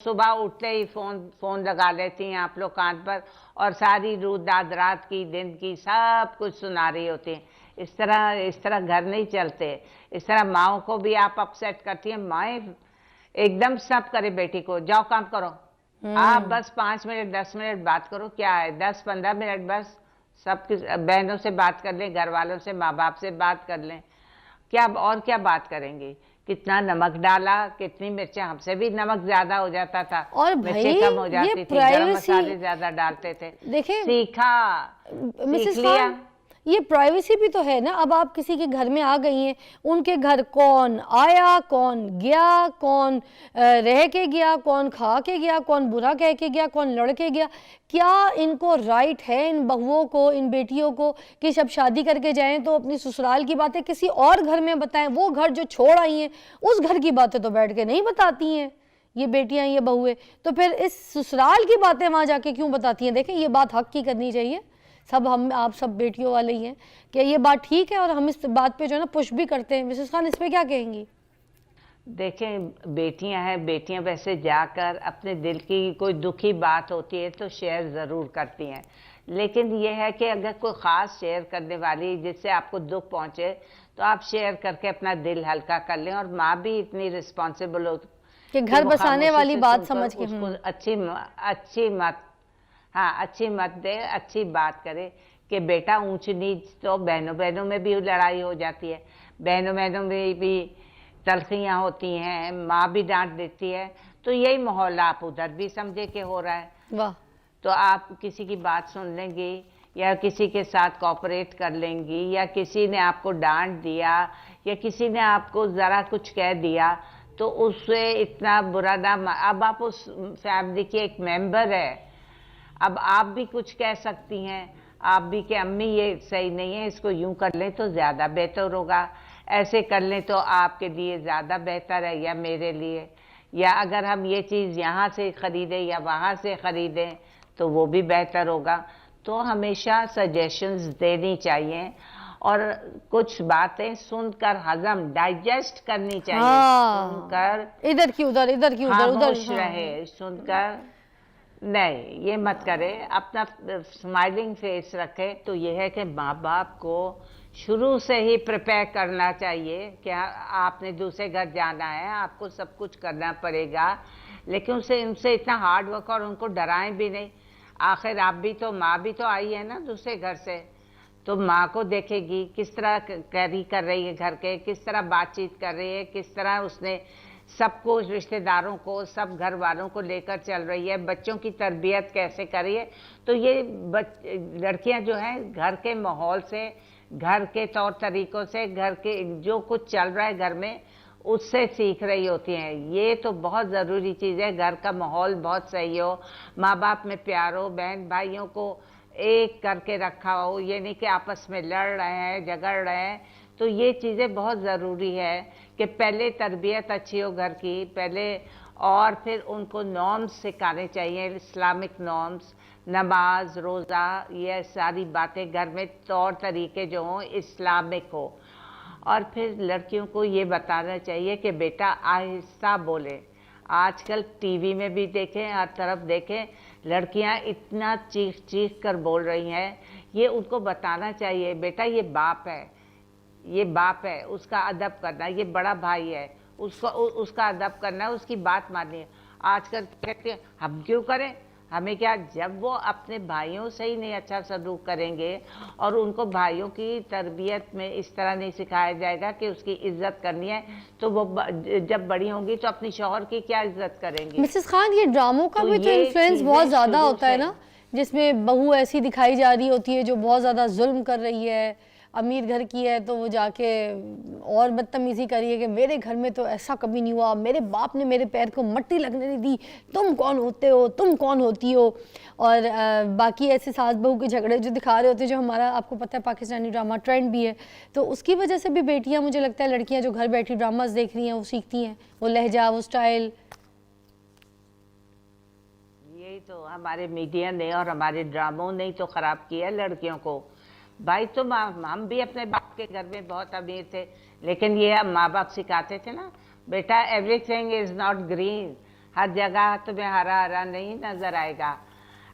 सुबह उठते ही phone phone लगा लेती हैं आप लोग कान पर, और सारी रात की दिन की सब कुछ सुना रही होती हैं। इस तरह घर नहीं चलते। इस तरह माओ को भी आप अपसेट करती हैं। माएँ एकदम सब करे बेटी को, जाओ काम करो, आप बस 5 मिनट 10 मिनट बात करो, क्या है 10-15 मिनट बस सब बहनों से बात कर लें, घर वालों से, माँ बाप से बात कर लें, क्या और क्या बात करेंगी। कितना नमक डाला, कितनी मिर्चें, हमसे भी नमक ज्यादा हो जाता था और मिर्चें कम हो जाती थी, गरम मसाले ज्यादा डालते थे। देखिए सीख मिसेस लिया। खान, ये प्राइवेसी भी तो है ना। अब आप किसी के घर में आ गई हैं, उनके घर कौन आया, कौन गया, कौन रह के गया, कौन खा के गया, कौन बुरा कह के गया, कौन लड़ के गया, क्या इनको राइट है, इन बहुओं को, इन बेटियों को, कि जब शादी करके जाएं तो अपनी ससुराल की बातें किसी और घर में बताएं? वो घर जो छोड़ आई हैं उस घर की बातें तो बैठ के नहीं बताती हैं ये बेटियां, ये बहुएं। तो फिर इस ससुराल की बातें वहां जाके क्यों बताती हैं? देखें, ये बात हक की करनी चाहिए। सब हम आप सब बेटियों वाले ही हैं। क्या ये बात ठीक है? और हम इस बात पे जो है ना पुश भी करते हैं। मिसेस खान, इस पे क्या कहेंगी? देखें, बेटियां हैं, बेटियां वैसे जाकर अपने दिल की कोई दुखी बात होती है तो शेयर ज़रूर करती हैं, लेकिन यह है कि अगर कोई ख़ास शेयर करने वाली जिससे आपको दुख पहुंचे तो आप शेयर करके अपना दिल हल्का कर लें। और माँ भी इतनी रिस्पॉन्सिबल हो कि घर बसाने वाली बात समझ के उसको अच्छी मत, हाँ अच्छी मत दे, अच्छी बात करे कि बेटा ऊंच नीच तो बहनों बहनों में भी लड़ाई हो जाती है, बहनों बहनों में भी तलखियाँ होती हैं, माँ भी डांट देती है। तो यही माहौल आप उधर भी समझे कि हो रहा है। वाह। तो आप किसी की बात सुन लेंगी या किसी के साथ कोऑपरेट कर लेंगी, या किसी ने आपको डांट दिया या किसी ने आपको ज़रा कुछ कह दिया तो उससे इतना बुरा ना, अब आप उस फैमिली की एक मेंबर है, अब आप भी कुछ कह सकती हैं, आप भी कि अम्मी ये सही नहीं है, इसको यूं कर लें तो ज़्यादा बेहतर होगा, ऐसे कर लें तो आपके लिए ज़्यादा बेहतर है या मेरे लिए, या अगर हम ये चीज़ यहाँ से ख़रीदें या वहाँ से ख़रीदें तो वो भी बेहतर होगा। तो हमेशा सजेशंस देनी चाहिए और कुछ बातें सुनकर हजम, डाइजेस्ट करनी चाहिए। हाँ, सुनकर इधर की उधर, इधर की उधर, उधर खामोश रहे, सुनकर नहीं, ये मत करे, अपना स्माइलिंग फेस रखे। तो ये है कि माँ बाप को शुरू से ही प्रिपेयर करना चाहिए कि आपने दूसरे घर जाना है, आपको सब कुछ करना पड़ेगा, लेकिन उनसे इतना हार्ड वर्क, और उनको डराएं भी नहीं। आखिर आप भी तो, माँ भी तो आई है ना दूसरे घर से, तो माँ को देखेगी किस तरह कैरी कर रही है घर के, किस तरह बातचीत कर रही है, किस तरह उसने सबको, रिश्तेदारों को, सब घर वालों को लेकर चल रही है, बच्चों की तरबियत कैसे कर रही है। तो ये लड़कियां जो हैं घर के माहौल से, घर के तौर तरीकों से, घर के जो कुछ चल रहा है घर में उससे सीख रही होती हैं। ये तो बहुत ज़रूरी चीज़ है, घर का माहौल बहुत सही हो, माँ बाप में प्यार हो, बहन भाइयों को एक करके रखा हो, ये नहीं कि आपस में लड़ रहे हैं, झगड़ रहे हैं। तो ये चीज़ें बहुत ज़रूरी है कि पहले तरबियत अच्छी हो घर की पहले, और फिर उनको नॉर्म्स सिखाने चाहिए, इस्लामिक नॉर्म्स, नमाज, रोज़ा, ये सारी बातें घर में तौर तरीके जो हों इस्लामिक हो। और फिर लड़कियों को ये बताना चाहिए कि बेटा आहिस्ता बोले। आजकल टीवी में भी देखें, हर तरफ देखें, लड़कियां इतना चीख चीख कर बोल रही हैं। ये उनको बताना चाहिए, बेटा ये बाप है, ये बाप है, उसका अदब करना, ये बड़ा भाई है, उसका अदब करना, उसकी बात माननी है। आजकल कहते हैं हम क्यों करें, हमें क्या, जब वो अपने भाइयों से ही नहीं अच्छा सलूक करेंगे और उनको भाइयों की तरबियत में इस तरह नहीं सिखाया जाएगा कि उसकी इज्जत करनी है, तो वो जब बड़ी होंगी तो अपनी शौहर की क्या इज्जत करेंगी। मिसेस खान, ये ड्रामों का भी तो इन्फ्लुएंस बहुत ज़्यादा होता है ना, जिसमें बहू ऐसी दिखाई जा रही होती है जो बहुत ज़्यादा जुल्म कर रही है, अमीर घर की है तो वो जाके और बदतमीज़ी करी है कि मेरे घर में तो ऐसा कभी नहीं हुआ, मेरे बाप ने मेरे पैर को मट्टी लगने नहीं दी, तुम कौन होते हो, तुम कौन होती हो। और बाकी ऐसे सास बहू के झगड़े जो दिखा रहे होते हैं, जो हमारा आपको पता है पाकिस्तानी ड्रामा ट्रेंड भी है, तो उसकी वजह से भी बेटियाँ, मुझे लगता है लड़कियाँ जो घर बैठी ड्रामाज देख रही हैं वो सीखती हैं, वो लहजा, वो स्टाइल। यही तो हमारे मीडिया ने और हमारे ड्रामों ने तो ख़राब किया है लड़कियों को। भाई तो हम भी अपने बाप के घर में बहुत अमीर थे, लेकिन ये माँ बाप सिखाते थे ना, बेटा एवरीथिंग इज नॉट ग्रीन, हर जगह तुम्हें हरा हरा नहीं नजर आएगा,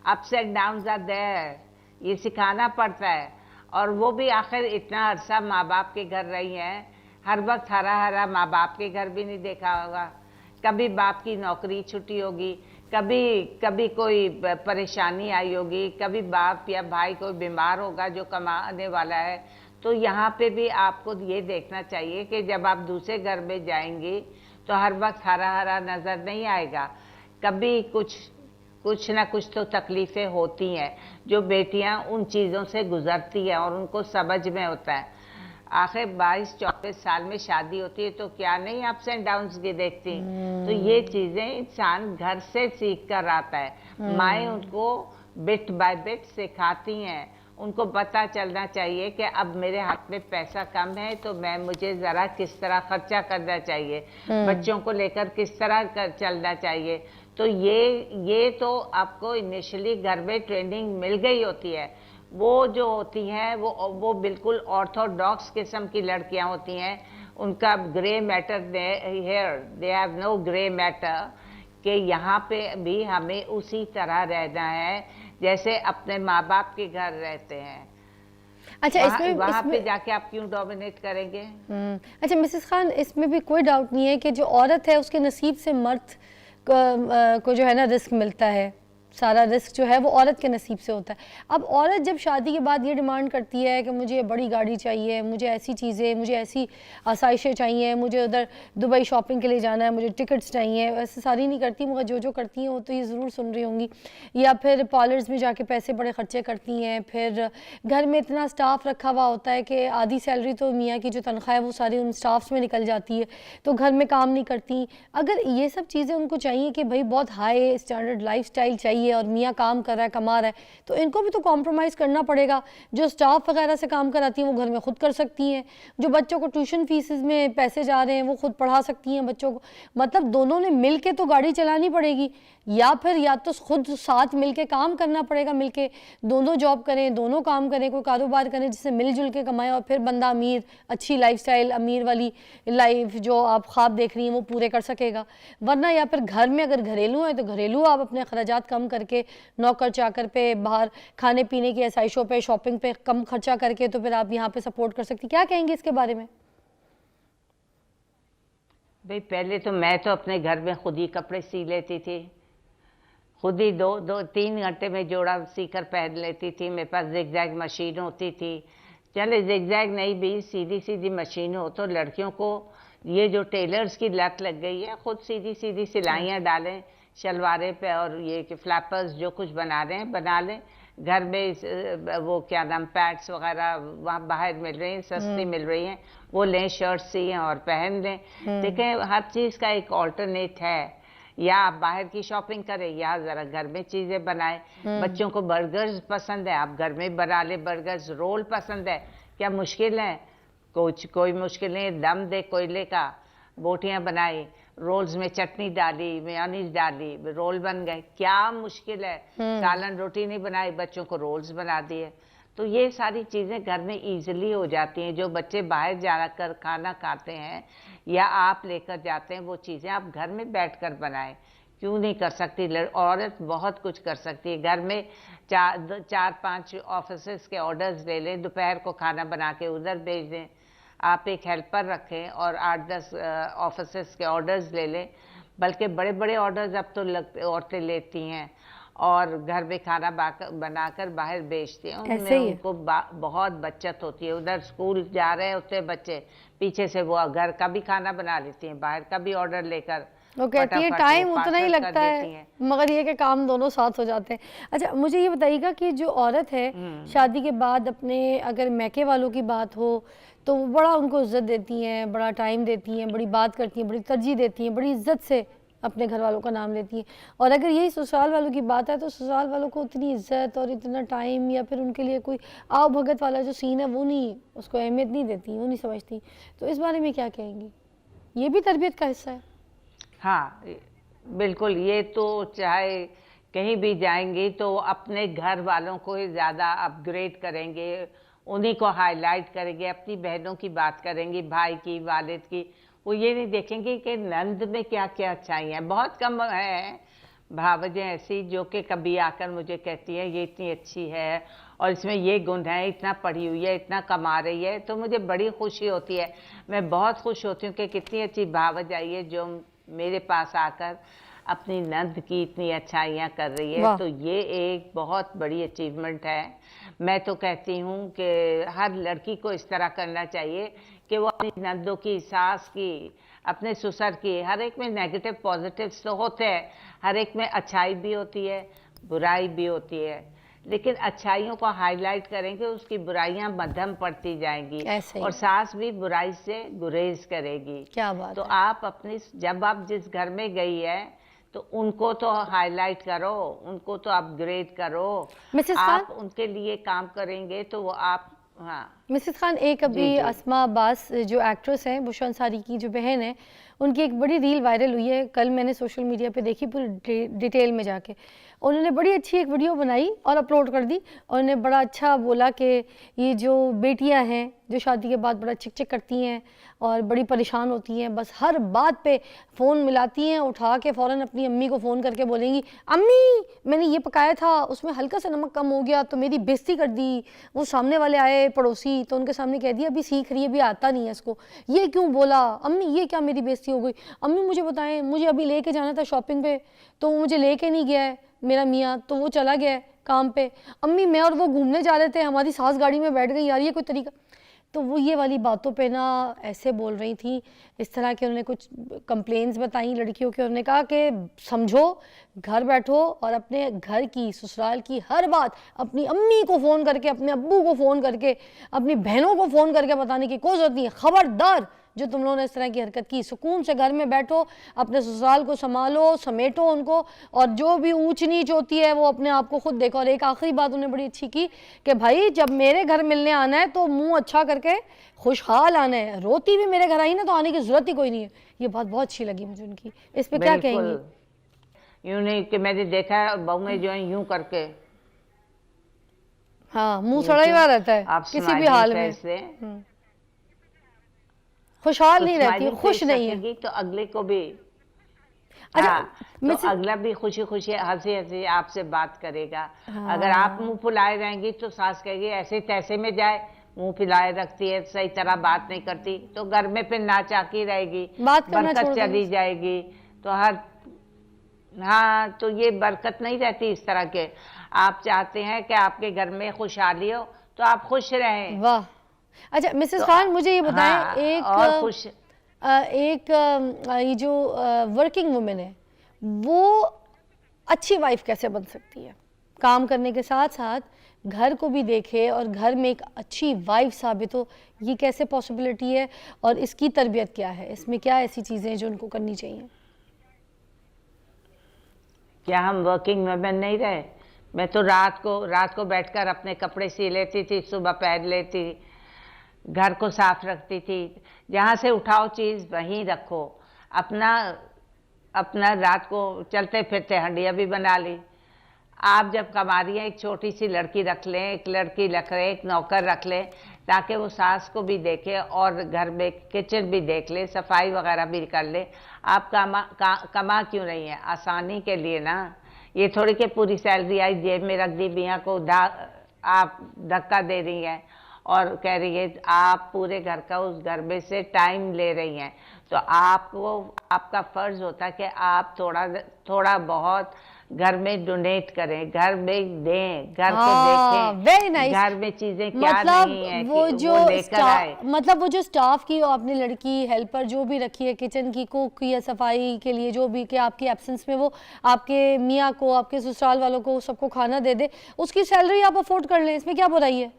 ups and downs are there, ये सिखाना पड़ता है। और वो भी आखिर इतना अरसा माँ बाप के घर रही हैं, हर वक्त हरा हरा माँ बाप के घर भी नहीं देखा होगा। कभी बाप की नौकरी छुट्टी होगी, कभी कोई परेशानी आई होगी, कभी बाप या भाई कोई बीमार होगा जो कमाने वाला है। तो यहाँ पे भी आपको ये देखना चाहिए कि जब आप दूसरे घर में जाएंगी तो हर वक्त हरा हरा नज़र नहीं आएगा, कभी कुछ ना कुछ तो तकलीफ़ें होती हैं जो बेटियां उन चीज़ों से गुजरती हैं और उनको समझ में होता है। आखिर 22-24 साल में शादी होती है तो क्या नहीं अप्स एंड डाउन्स की देखती। तो ये चीज़ें इंसान घर से सीख कर आता है, माएँ उनको बिट बाय बिट सिखाती हैं। उनको पता चलना चाहिए कि अब मेरे हाथ में पैसा कम है तो मुझे ज़रा किस तरह खर्चा करना चाहिए, बच्चों को लेकर किस तरह चलना चाहिए। तो ये तो आपको इनिशियली घर में ट्रेनिंग मिल गई होती है। वो जो होती हैं वो बिल्कुल ऑर्थोडॉक्स किस्म की लड़कियां होती हैं, उनका grey matter hair, they have no grey matter, कि यहाँ पे भी हमें उसी तरह रहना है जैसे अपने माँ बाप के घर रहते हैं। अच्छा, वहाँ पे जाके आप क्यों डोमिनेट करेंगे? अच्छा मिसेस खान, इसमें भी कोई डाउट नहीं है कि जो औरत है उसके नसीब से मर्द को जो है ना रिस्क मिलता है, सारा रिस्क जो है वो औरत के नसीब से होता है। अब औरत जब शादी के बाद ये डिमांड करती है कि मुझे बड़ी गाड़ी चाहिए, मुझे ऐसी चीज़ें, मुझे ऐसी आसाइशें चाहिए, मुझे उधर दुबई शॉपिंग के लिए जाना है, मुझे टिकट्स चाहिए, वैसे सारी नहीं करती मगर जो करती हैं वो तो ये ज़रूर सुन रही होंगी। या फिर पार्लर्स में जाके पैसे बड़े खर्चे करती हैं, फिर घर में इतना स्टाफ रखा हुआ होता है कि आधी सैलरी तो मियाँ की जो तनख्वाह है वो सारी उन स्टाफ्स में निकल जाती है, तो घर में काम नहीं करती। अगर ये सब चीज़ें उनको चाहिए कि भाई बहुत हाई स्टैंडर्ड लाइफ स्टाइल चाहिए और मियाँ काम कर रहा है, कमा रहा है, तो इनको भी तो कॉम्प्रोमाइज़ करना पड़ेगा। जो स्टाफ वगैरह से काम कराती हैं वो घर में खुद कर सकती हैं, जो बच्चों को ट्यूशन फीसेस में पैसे जा रहे हैं वो खुद पढ़ा सकती हैं बच्चों को। मतलब दोनों ने मिल के तो गाड़ी चलानी पड़ेगी, या फिर या तो खुद साथ मिल के काम करना पड़ेगा, मिल के दोनों जॉब करें, दोनों काम करें, कोई कारोबार करें जिससे मिलजुल के कमाएं और फिर बंदा अमीर, अच्छी लाइफस्टाइल, अमीर वाली लाइफ जो आप ख्वाब देख रही हैं वो पूरे कर सकेगा। वरना या फिर घर में अगर घरेलू है तो घरेलू आप अपने अखराजात कम करके नौकर चाकर पे, बाहर खाने पीने की आसाइशों पे, शॉपिंग पे कम खर्चा करके तो फिर आप यहाँ पे सपोर्ट कर सकती। क्या कहेंगे इसके बारे में? भाई पहले तो मैं तो अपने घर में खुद ही कपड़े सी लेती थी, खुद ही 2-3 घंटे में जोड़ा सीकर पहन लेती थी। मेरे पास जिगजैग मशीन होती थी, चले जिगजैग नहीं भी सीधी सीधी मशीन हो। तो लड़कियों को ये जो टेलर्स की लत लग गई है, खुद सीधी सीधी सिलाइयाँ डालें शलवारे पे, और ये कि फ्लैपर्स जो कुछ बना रहे हैं बना लें। घर में वो क्या नाम पैड्स वगैरह वहाँ बाहर मिल रही हैं, सस्ती मिल रही हैं, वो लें, शर्ट सिएं और पहन लें। देखें हर चीज़ का एक ऑल्टरनेट है। या आप बाहर की शॉपिंग करें या ज़रा घर में चीज़ें बनाएं। बच्चों को बर्गर्स पसंद है, आप घर में बना लें बर्गर्स। रोल पसंद है, क्या मुश्किल है? कोई मुश्किल नहीं। दम दे कोयले का, बोटियां बनाई, रोल्स में चटनी डाली, मेयोनीज डाली, रोल बन गए। क्या मुश्किल है? सालन रोटी नहीं बनाई, बच्चों को रोल्स बना दिए। तो ये सारी चीज़ें घर में इजीली हो जाती हैं। जो बच्चे बाहर जाकर खाना खाते हैं या आप लेकर जाते हैं, वो चीज़ें आप घर में बैठकर बनाएं। क्यों नहीं कर सकती? औरत बहुत कुछ कर सकती है। घर में 4-5 ऑफिस के ऑर्डर्स ले लें, दोपहर को खाना बना के उधर भेज दें। आप एक हेल्पर रखें और 8-10 ऑफिस के ऑर्डर्स ले लें। बल्कि बड़े बड़े ऑर्डर्स अब तो औरतें लेती हैं और घर में खाना बनाकर बाहर बेचती हैं। उनमें उनको बहुत बचत होती है। उधर स्कूल जा रहे होते हैं बच्चे, पीछे से वो घर का भी खाना बना लेती हैं, बाहर का भी ऑर्डर लेकर। वो कहती है टाइम उतना ही लगता है मगर ये कि काम दोनों साथ हो जाते हैं। अच्छा मुझे ये बताइएगा कि जो औरत है शादी के बाद अपने अगर मैके वालों की बात हो तो वो बड़ा उनको इज्जत देती हैं, बड़ा टाइम देती हैं, बड़ी बात करती हैं, बड़ी तरजीह देती हैं, बड़ी इज्जत से अपने घर वालों का नाम लेती हैं। और अगर यही ससुराल वालों की बात है तो ससुराल वालों को उतनी इज्जत और इतना टाइम या फिर उनके लिए कोई आओ भगत वाला जो सीन है वो नहीं, उसको अहमियत नहीं देती, वो नहीं समझती। तो इस बारे में क्या कहेंगी? ये भी तरबियत का हिस्सा है। हाँ बिल्कुल। ये तो चाहे कहीं भी जाएंगी तो अपने घर वालों को ही ज़्यादा अपग्रेड करेंगे, उन्हीं को हाईलाइट करेंगे, अपनी बहनों की बात करेंगी, भाई की, वालिद की। वो ये नहीं देखेंगे कि नंद में क्या क्या अच्छाइयाँ हैं। बहुत कम है भावजें ऐसी जो कि कभी आकर मुझे कहती है ये इतनी अच्छी है और इसमें ये गुण है, इतना पढ़ी हुई है, इतना कमा रही है, तो मुझे बड़ी खुशी होती है। मैं बहुत खुश होती हूँ कि कितनी अच्छी भावज आई है जो मेरे पास आकर अपनी नंद की इतनी अच्छाइयाँ कर रही है। तो ये एक बहुत बड़ी अचीवमेंट है। मैं तो कहती हूँ कि हर लड़की को इस तरह करना चाहिए कि वो अपनी नंदों की, सास की, अपने ससुर की, हर एक में नेगेटिव पॉजिटिव्स तो होते हैं, हर एक में अच्छाई भी होती है, बुराई भी होती है, लेकिन अच्छाइयों को हाईलाइट करेंगे, उसकी बुराइयां मध्यम पड़ती जाएंगी और सास भी बुराई से गुरेज करेगी। क्या बात तो है। आप अपनी, जब आप जिस घर में गई है तो उनको तो हाईलाइट करो, उनको तो अपग्रेड करो। मिसेस आप खान, उनके लिए काम करेंगे तो वो आप, हाँ मिसेस खान, एक अभी अस्मा अब्बास जो एक्ट्रेस हैं, बुशरा अंसारी की जो बहन है, उनकी एक बड़ी रील वायरल हुई है, कल मैंने सोशल मीडिया पे देखी पूरी डिटेल में जाके। उन्होंने बड़ी अच्छी एक वीडियो बनाई और अपलोड कर दी। उन्होंने बड़ा अच्छा बोला कि ये जो बेटियां हैं जो शादी के बाद बड़ा चिक चिक करती हैं और बड़ी परेशान होती हैं, बस हर बात पे फ़ोन मिलाती हैं, उठा के फ़ौरन अपनी अम्मी को फ़ोन करके बोलेंगी, अम्मी मैंने ये पकाया था, उसमें हल्का सा नमक कम हो गया तो मेरी बेइज्जती कर दी। वो सामने वाले आए पड़ोसी तो उनके सामने कह दिया अभी सीख रही है, अभी आता नहीं है इसको, ये क्यों बोला अम्मी, ये क्या मेरी बेइज्जती हो गई, अम्मी मुझे बताएं, मुझे अभी लेके जाना था शॉपिंग पे तो मुझे लेके नहीं गया है मेरा मियाँ, तो वो चला गया है काम पे, अम्मी मैं और वो घूमने जा रहे थे, हमारी सास गाड़ी में बैठ गई, यार ये कोई तरीका। तो वो ये वाली बातों पे ना ऐसे बोल रही थी, इस तरह के उन्होंने कुछ कंप्लेंट्स बताई लड़कियों के। उन्होंने कहा कि समझो, घर बैठो और अपने घर की, ससुराल की हर बात अपनी अम्मी को फ़ोन करके, अपने अब्बू को फ़ोन करके, अपनी बहनों को फ़ोन करके बताने की कोई ज़रूरत नहीं है। ख़बरदार जो तुम लोगों ने इस तरह की हरकत की, सुकून से घर में बैठो, अपने ससुराल को संभालो, समेटो उनको, और जो भी ऊंच नीच होती है वो अपने आप को खुद देखो। और एक आखिरी बात उन्होंने बड़ी अच्छी की कि भाई जब मेरे घर मिलने आना है तो मुंह अच्छा करके खुशहाल आना है, रोती भी मेरे घर आई ना तो आने की जरूरत ही कोई नहीं है। ये बात बहुत अच्छी लगी मुझे उनकी। इस पे क्या कहेंगी? यूं नहीं कि मैंने देखा है बहुएं जो है यूं करके, हाँ मुंह सड़ा हुआ रहता है किसी भी हाल में, खुशहाल नहीं रहती, खुश नहीं है तो अगले को भी, अच्छा, तो अगला भी खुशी खुशी हंसी हंसी आपसे बात करेगा। अगर आप मुंह फुलाए रहेंगी तो सास कहेगी ऐसे तैसे में जाए, मुंह फुलाए रखती है, सही तरह बात नहीं करती, तो घर में फिर नाचाकी रहेगी, बरकत चली जाएगी। तो हाँ, तो ये बरकत नहीं रहती इस तरह के। आप चाहते हैं कि आपके घर में खुशहाली हो तो आप खुश रहें। वाह। अच्छा मिसेस खान, मुझे ये बताएं, ये जो वर्किंग वुमेन है वो अच्छी वाइफ कैसे बन सकती है? काम करने के साथ साथ घर को भी देखे और घर में एक अच्छी वाइफ साबित हो, ये कैसे पॉसिबिलिटी है और इसकी तरबियत क्या है? इसमें क्या ऐसी चीज़ें हैं जो उनको करनी चाहिए? क्या हम वर्किंग वुमेन नहीं रहे? मैं तो रात को बैठकर अपने कपड़े सी लेती थी, सुबह पहन लेती, घर को साफ रखती थी। जहाँ से उठाओ चीज़ वहीं रखो। अपना रात को चलते फिरते हंडिया भी बना ली। आप जब कमा रही हैं, एक छोटी सी लड़की रख लें, एक लड़की रख लें, एक नौकर रख लें, ताकि वो सास को भी देखे और घर में किचन भी देख ले, सफाई वगैरह भी कर ले। आप कमा क्यों नहीं है? आसानी के लिए ना। ये थोड़ी कि पूरी सैलरी आई जेब में रख दी, मियाँ को आप धक्का दे रही हैं और कह रही है आप पूरे घर का, उस घर में से टाइम ले रही हैं। तो आपका फर्ज होता है कि आप थोड़ा बहुत घर में डोनेट करें, घर में दें, घर को देखें, वेरी नाइस। घर में चीजें क्या नहीं है वो जो मतलब वो जो स्टाफ की, अपनी लड़की हेल्पर जो भी रखी है, किचन की कुक या सफाई के लिए जो भी, कि आपकी एब्सेंस में वो आपके मियाँ को, आपके ससुराल वालों को सबको खाना दे दे, उसकी सैलरी आप अफोर्ड कर लें, इसमें क्या बुराई है?